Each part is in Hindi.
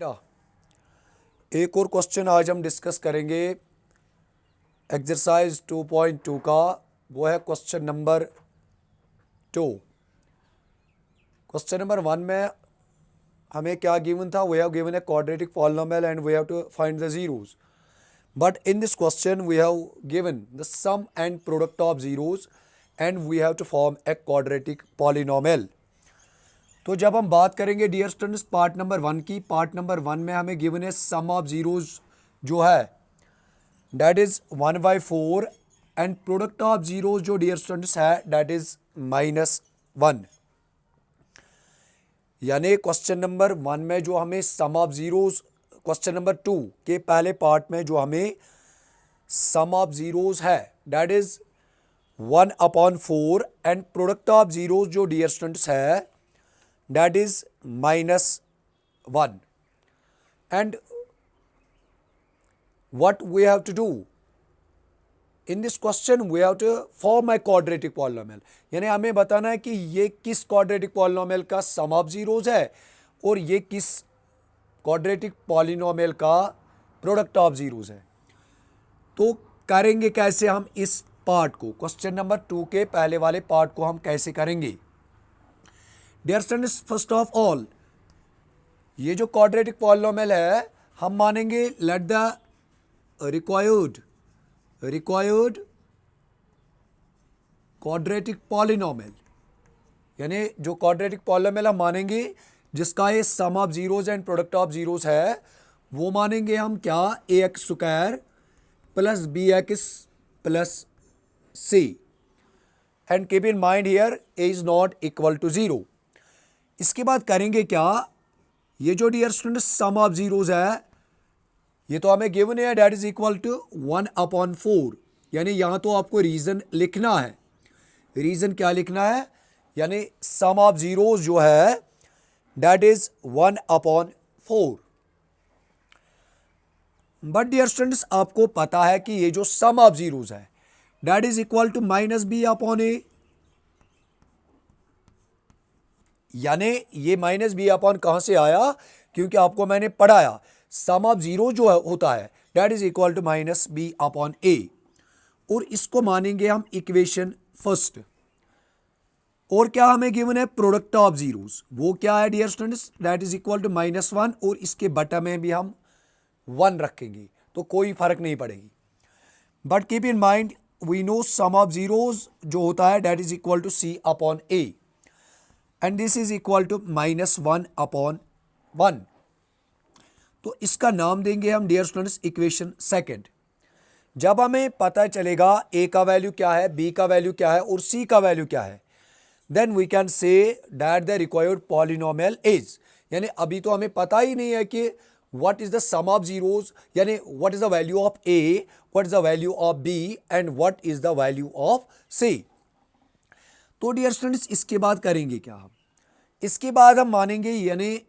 एक और क्वेश्चन आज हम डिस्कस करेंगे एक्सरसाइज 2.2 का। वो है क्वेश्चन नंबर 2। क्वेश्चन नंबर 1 में हमें क्या गिवन था? We have given a quadratic polynomial and we have to find the zeros. But in this question we have given the sum and product of zeros and we have to form a quadratic polynomial. तो जब हम बात करेंगे डियर स्टूडेंट्स पार्ट नंबर 1 की, पार्ट नंबर 1 में हमें गिवन है सम ऑफ जीरोस जो है that is 1/4 and product of zeros जो डियर स्टूडेंट्स है डेट इज -1। यानी क्वेश्चन नंबर 1 में जो हमें sum of zeros, question number 2 के पहले पार्ट में जो हमें सम ऑफ जीरोस है that is 1/4 and product of zeros जो डियर स्टूडेंट्स है that is -1 and what we have to do in this question we have to form a quadratic polynomial। यानी हमें बताना है कि ये किस quadratic polynomial का sum of zeros है और ये किस quadratic polynomial का product of zeros है। तो करेंगे कैसे हम इस पार्ट को? क्वेश्चन नंबर 2 के पहले वाले पार्ट को हम कैसे करेंगे? Dear students first of all ये जो क्वाड्रेटिक पॉलिनोमियल है हम मानेंगे let the required quadratic polynomial, यानी जो क्वाड्रेटिक पॉलिनोमियल हम मानेंगे जिसका ये sum of zeros and product of zeros है वो मानेंगे हम क्या? ax² plus bx plus c and keep in mind here a is not equal to 0। इसके बाद करेंगे क्या? ये जो dear students sum of zeros है ये तो हमें गिवन है डेट इज इक्वल टू 1/4। यानी यहां तो आपको रीजन लिखना है। रीजन क्या लिखना है? यानी सम ऑफ जीरोस जो है that is 1/4। But dear students आपको पता है कि ये जो सम ऑफ जीरोस है that is equal to -b/a। यानी ये -b/ कहां से आया? क्योंकि आपको मैंने पढ़ाया सम ऑफ जीरो जो होता है that is equal to -b/a और इसको मानेंगे हम इक्वेशन फर्स्ट। और क्या हमें गिवन है? Product of zeros. वो क्या है dear students? That is equal to -1 और इसके बटा में भी हम 1 रखेंगे तो कोई फर्क नहीं पड़ेगी। But keep in mind we know sum of zeros जो होता है that is equal to c/a and this is equal to -1/1। तो इसका नाम देंगे हम डियर स्टूडेंट्स इक्वेशन सेकंड। जब हमें पता चलेगा a का वैल्यू क्या है, b का वैल्यू क्या है और c का वैल्यू क्या है then we can say that the required polynomial is. यानी अभी तो हमें पता ही नहीं है कि what is the sum of zeros, यानी what is the value of a, what is the value of b and what is the value of c। तो डियर स्टूडेंट्स इसके बाद करेंगे क्या हम? इसके बाद हम मानेंगे यानी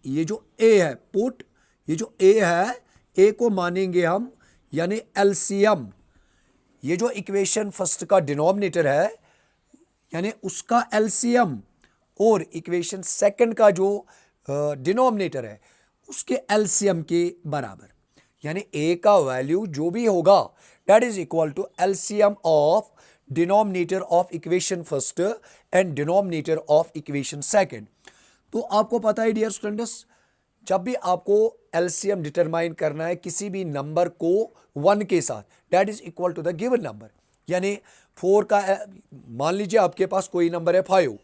ये जो a है पुट, ये जो a है a को मानेंगे हम यानी एलसीएम। ये जो इक्वेशन फर्स्ट का डिनोमिनेटर है यानी उसका एलसीएम और इक्वेशन सेकंड का जो डिनोमिनेटर है उसके एलसीएम के बराबर। यानी a का वैल्यू जो भी होगा that is equal to LCM of denominator of equation first and denominator of equation second. तो आपको पता है डियर स्टूडेंट्स जब भी आपको एलसीएम डिटरमाइन करना है किसी भी नंबर को 1 के साथ that is equal to the given number. यानी 4 का मान लीजिए आपके पास कोई नंबर है 5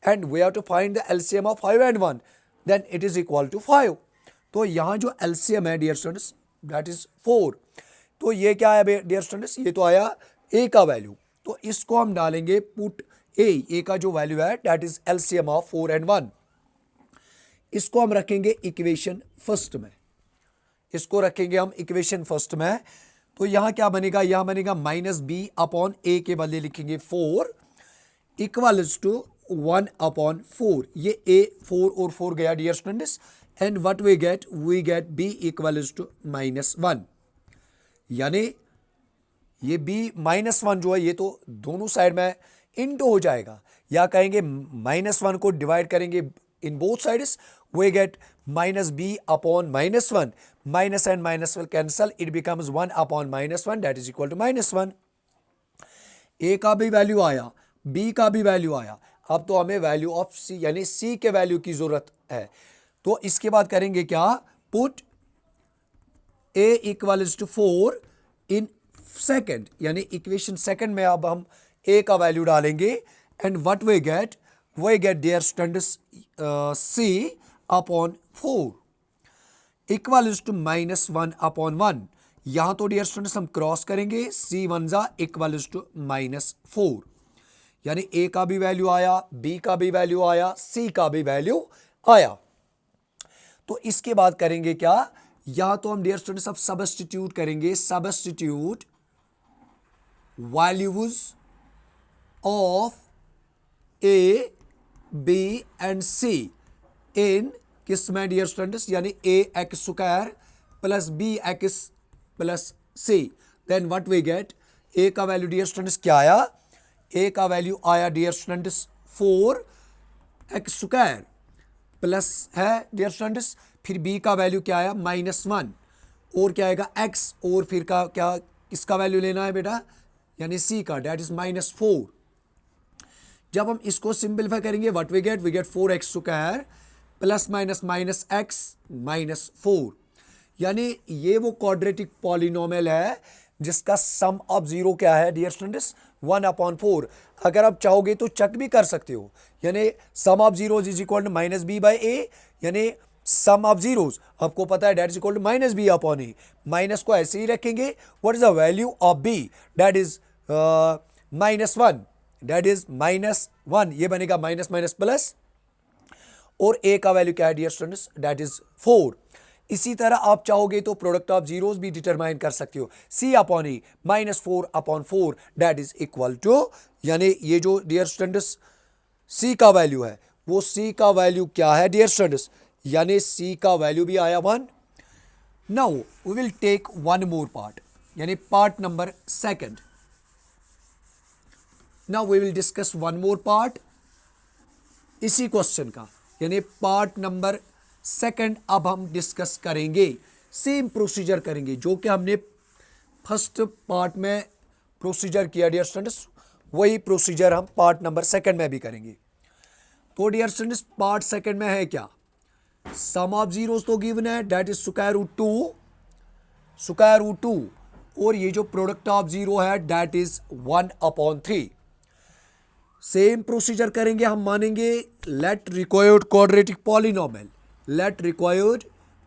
and we have to find the LCM of 5 and 1 then it is equal to 5। तो यहां जो एलसीएम है डियर स्टूडेंट्स दैट इज 4। तो ये क्या है डियर स्टूडेंट्स? ये तो आया a का वैल्यू। तो इसको हम डालेंगे पुट a का जो वैल्यू है that is LCM of 4 and 1। इसको हम रखेंगे इक्वेशन फर्स्ट में, इसको रखेंगे हम इक्वेशन फर्स्ट में। तो यहां क्या बनेगा? यहां बनेगा -b/a के बदले लिखेंगे 4 इक्वल्स टू 1/4। ये a 4 और 4 गया dear students and what we get b equals to -1। यानी ये b -1 जो है ये तो दोनों साइड में इंटू हो जाएगा, या कहेंगे -1 को डिवाइड करेंगे in both sides we get minus b upon minus 1, minus and minus will cancel, it becomes 1 upon minus 1, that is equal to minus 1. a का भी वैल्यू आया, b का भी वैल्यू आया, अब तो हमें वैल्यू ऑफ c यानी c के वैल्यू की जरूरत है। तो इसके बाद करेंगे क्या, put a equals to 4 in second, यानी इक्वेशन सेकंड में अब हम a का वैल्यू डालेंगे and what we get dear students c upon 4 equals to minus 1 upon 1। यहां तो डियर स्टूडेंट्स हम क्रॉस करेंगे, c वन जा इक्वल्स टू माइनस 4, यानी a का भी वैल्यू आया, b का भी वैल्यू आया, c का भी वैल्यू आया। तो इसके बाद करेंगे क्या, यहां तो हम डियर स्टूडेंट्स अब सब्स्टिट्यूट करेंगे, substitute values of a, b and c in किस में डियर स्टूडेंट्स, यानी a x square plus b x plus c, then what we get, a का वैल्यू डियर स्टूडेंट्स क्या आया, a का वैल्यू आया dear students 4 x square plus है डियर स्टूडेंट्स, फिर b का वैल्यू क्या आया माइनस 1, और क्या आएगा x, और फिर का क्या किसका वैल्यू लेना है बेटा, यानी c का, डेट इज माइनस 4। जब हम इसको सिंपलीफाई करेंगे what we get 4 x square plus minus minus x minus 4, यानी ये वो क्वाड्रेटिक पॉलिनोमियल है जिसका सम ऑफ जीरो क्या है डियर स्टूडेंट्स 1 अपॉन 4। अगर आप चाहोगे तो चेक भी कर सकते हो, यानी sum of zeros is equal to minus B by A, यानी सम ऑफ जीरोज आपको पता है that is equal to minus B upon A, minus को ऐसे ही रखेंगे, what is the value of B, that is minus 1, that is minus 1, ये बनेगा माइनस माइनस प्लस, और a का वैल्यू क्या है डियर स्टूडेंट्स, डेट इज 4। इसी तरह आप चाहोगे तो प्रोडक्ट ऑफ जीरोस भी डिटरमाइन कर सकते हो, c upon e minus 4 upon 4 that is equal to, यानी ये जो डियर स्टूडेंट्स c का वैल्यू है वो c का वैल्यू क्या है डियर स्टूडेंट्स, यानी c का वैल्यू भी आया 1। Now we will take one more part, यानी part number second. Now we will discuss one more part इसी क्वेश्चन का, यानी पार्ट नंबर सेकंड अब हम डिस्कस करेंगे, सेम प्रोसीजर करेंगे जो कि हमने फर्स्ट पार्ट में प्रोसीजर किया डियर स्टूडेंट्स, वही प्रोसीजर हम पार्ट नंबर सेकंड में भी करेंगे। तो डियर स्टूडेंट्स पार्ट सेकंड में है क्या, सम ऑफ जीरोस तो गिवन है that is square root two, और ये जो प्रोडक्ट ऑफ जीरो है that is 1 upon 3। Same procedure करेंगे, हम मानेंगे लेट रिक्वायर्ड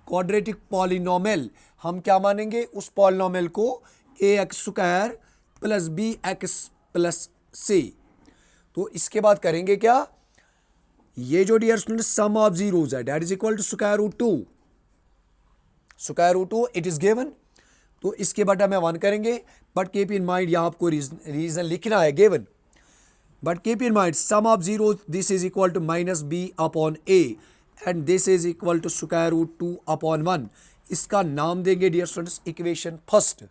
क्वाड्रेटिक पॉलिनोमियल, हम क्या मानेंगे उस पॉलिनोमियल को A X square plus B X plus C. तो इसके बाद करेंगे क्या, ये जो डियर स्टूडेंट सम ऑफ जीरोज है that is equal to square root to it is given, तो इसके बटा में 1 करेंगे, बट कीप इन माइंड यहाँ आपको रीजन लिखना है given, but keep in mind sum of zeros this is equal to minus b upon a and this is equal to square root 2 upon 1। इसका नाम देंगे dear students equation first,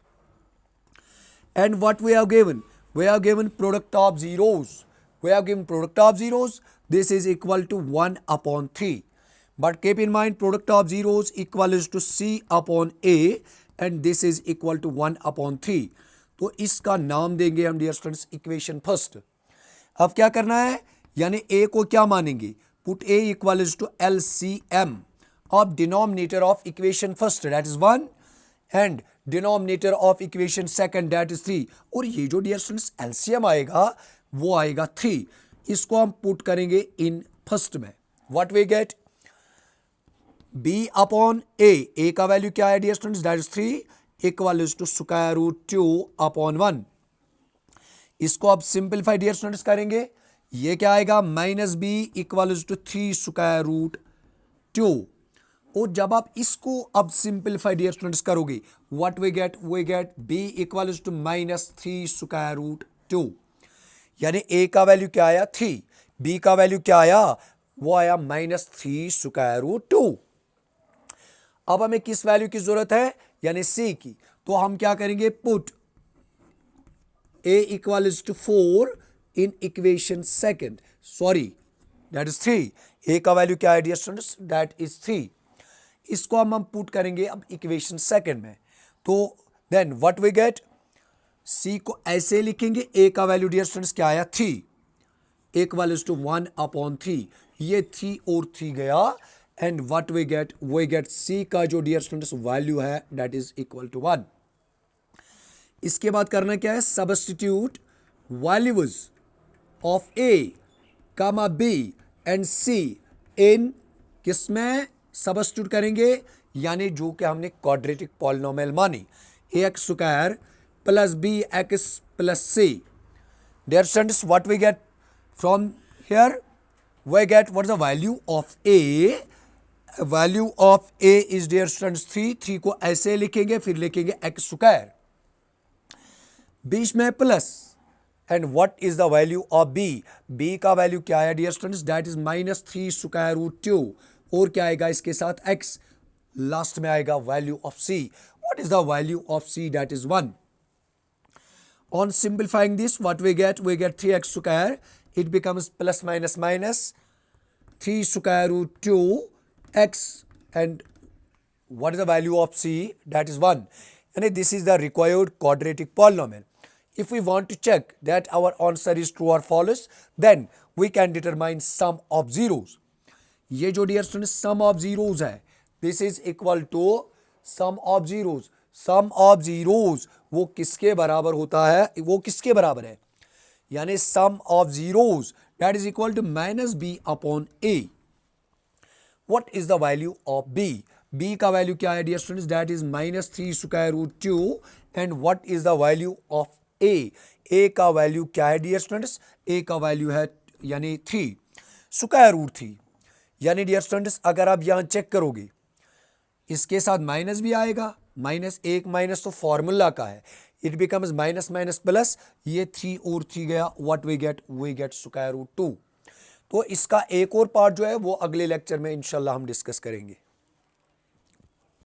and what we have given product of zeros, this is equal to 1 upon 3, but keep in mind product of zeros equals to c upon a and this is equal to 1 upon 3। तो इसका नाम देंगे हम डियर स्टूडेंट्स इक्वेशन फर्स्ट। अब क्या करना है, यानी a को क्या मानेंगे, put a equals to LCM of denominator of equation first that is 1 and denominator of equation second that is 3, और ये जो डियर स्टूडेंट्स LCM आएगा वो आएगा 3, इसको हम पुट करेंगे इन फर्स्ट में, what we get b upon a का वैल्यू क्या है dear students that is 3 equals to square root 2 upon 1। इसको अब सिंपलीफाई डियर स्टूडेंट्स करेंगे, ये क्या आएगा minus b equals to 3 square root 2, और जब आप इसको अब सिंपलीफाई डियर स्टूडेंट्स करोगे what we get b equals to minus 3 square root 2, यानी a का वैल्यू क्या आया 3, b का वैल्यू क्या आया वो आया माइनस 3 स्क्वायर रूट 2। अब हमें किस वैल्यू की जरूरत है, यानी c की, तो हम क्या करेंगे put a equals to 4 in equation second, sorry that is 3, a का वैल्यू क्या है डियर स्टूडेंट्स दैट इज 3, इसको हम पुट करेंगे अब इक्वेशन सेकंड में। तो then what we get, c को ऐसे लिखेंगे, a का वैल्यू डियर स्टूडेंट्स क्या आया 3, a का वैल्यू टू 1/3, ये 3 और 3 गया and what we get c का जो डियर स्टूडेंट्स वैल्यू है दैट इज इक्वल टू 1। इसके बाद करना क्या है, substitute values of a, b and c in किसमें सब्स्टिट्यूट करेंगे, यानी जो कि हमने क्वाड्रेटिक पॉलिनोमियल मानी, ax² plus bx plus c। Dear students, what we get from here? We get what is the value of a? Value of a is dear students 3, 3 को ऐसे लिखेंगे, फिर लिखेंगे x², बीच में plus, and what is the value of b? b का वैल्यू क्या है डियर स्टूडेंट्स, दैट इज -3√2, और क्या आएगा इसके साथ x, लास्ट में आएगा value of c। What is the value of c? That is 1। On simplifying this, what we get 3x², it becomes plus minus minus 3√2x, and what is the value of c? That is 1, and this is the required quadratic polynomial. If we want to check that our answer is true or false, then we can determine sum of zeros. ये जो dear students sum of zeros है, this is equal to sum of zeros. Sum of zeros वो किसके बराबर होता है, वो किसके बराबर है, यानी sum of zeros that is equal to -b/a। What is the value of b? b का वैल्यू क्या है dear students, that is -3√2, and what is the value of a? a का वैल्यू क्या है डियर स्टूडेंट्स, a का वैल्यू है यानी 3√3, यानी डियर स्टूडेंट्स अगर आप यहां चेक करोगे इसके साथ माइनस भी आएगा, माइनस एक माइनस तो फॉर्मूला का है, it becomes minus minus plus, ये 3 और 3 गया, व्हाट वी गेट √2। तो इसका एक और पार्ट जो है वो अगले लेक्चर में इंशाल्लाह हम डिस्कस करेंगे।